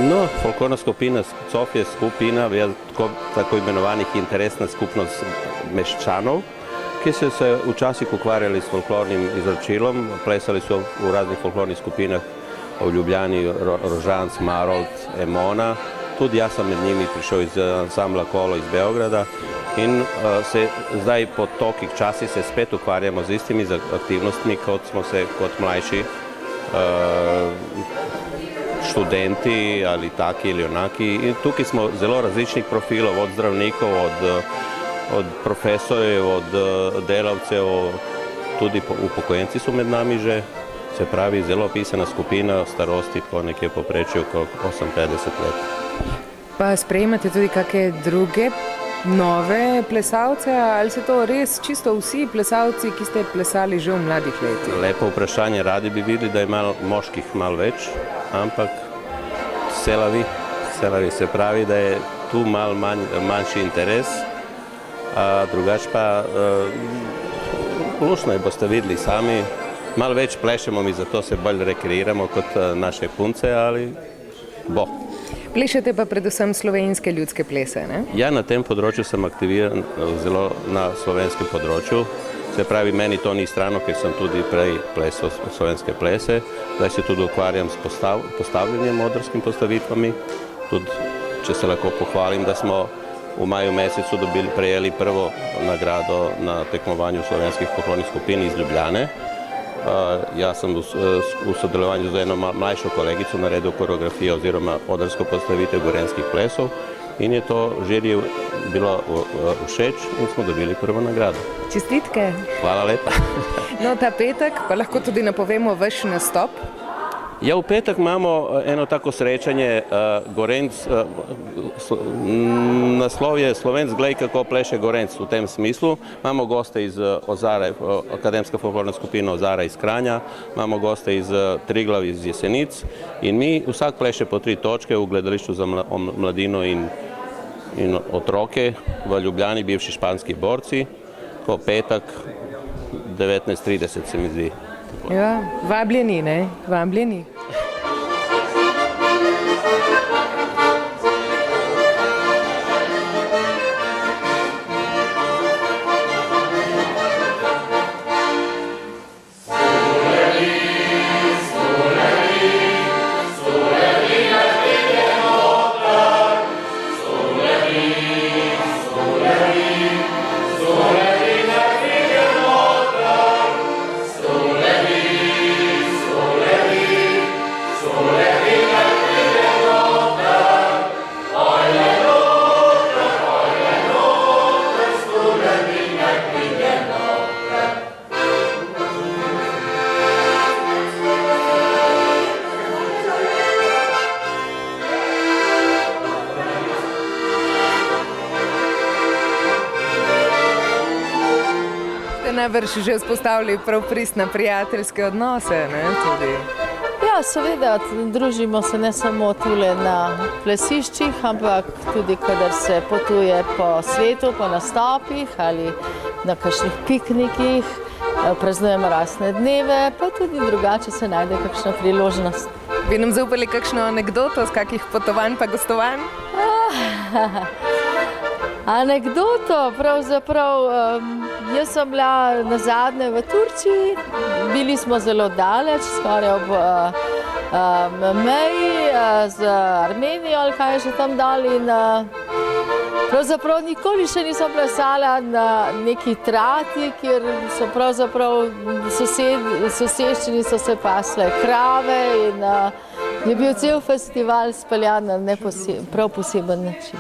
No, folklorna skupina COF je skupina tako imenovanih interesna skupnost meščanov, ki so se včasih ukvarjali s folklornim izročilom, plesali so v raznih folklornih skupinah v Ljubljani, Rožanc, Marolt, Emona. Tudi jaz sem med njimi prišel iz ansambla Kolo iz Beograda in se zdaj po tolikih časih se spet ukvarjamo z istimi aktivnostmi, kot smo se kot mlajši študenti ali taki ali onaki. In tukaj smo zelo različnih profilov, od zdravnikov, od profesorjev, od delavcev, tudi upokojenci so med nami že, se pravi zelo pisana skupina starosti po nekje poprečju okrog 58 let. Pa sprejemate tudi kakšne druge nove plesalce, ali so to res čisto vsi plesalci, ki ste plesali že v mladih letih? Lepo vprašanje, radi bi videli, da je moških malo več, ampak selavi, se pravi, da je tu malo manjši interes, drugače pa lušno je, boste videli sami, malo več plešemo, mi zato se bolj rekreiramo kot naše punce, ali bo. Plešete pa predvsem slovenske ljudske plese, ne? Ja, na tem področju sem aktiviran zelo na slovenskem področju. Se pravi, meni to ni strano, ker sem tudi prej plesal slovenske plese. Zdaj se tudi ukvarjam s postavljanjem odrskim postavitvami. Tudi, če se lahko pohvalim, da smo v maju mesecu prejeli prvo nagrado na tekmovanju slovenskih folklornih skupin iz Ljubljane. Jaz sem v sodelovanju z eno mlajšo kolegico naredil koreografijo oziroma odrsko postavitev gorenjskih plesov in je to žiriji bilo všeč in smo dobili prvo nagrado. Čestitke! Hvala lepa! No, ta petek pa lahko tudi napovemo vaš nastop. Ja, v petek imamo eno tako srečanje Gorenc, naslov je Slovenc, glej kako pleše Gorenc, v tem smislu. Imamo goste iz Ozare, akademska folklorna skupina Ozara iz Kranja, imamo goste iz Triglav, iz Jesenic in mi vsak pleše po 3 točke v gledališču za mladino in otroke v Ljubljani, bivši španski borci, po petek 19:30 se mi zdi. Ja, vabljeni, ne? Vabljeni. Najbrž že vzpostavili prav pristne prijateljske odnose, ne, tudi? Ja, seveda, družimo se ne samo tule na plesiščih, ampak tudi, kadar se potuje po svetu, po nastopih ali na kakšnih piknikih, praznujemo rojstne dneve, pa tudi drugače se najde kakšna priložnost. Bi nam zaupali kakšno anekdoto z kakih potovanj pa gostovanj? Anekdoto, pravzaprav, jaz sem bila nazadnje v Turčiji, bili smo zelo daleč, skoraj ob meji z Armenijo ali kaj je že tam dal in pravzaprav nikoli še nisem plesala na neki trati, kjer so pravzaprav soseščini so se pasle krave in je bil cel festival speljan na prav poseben način.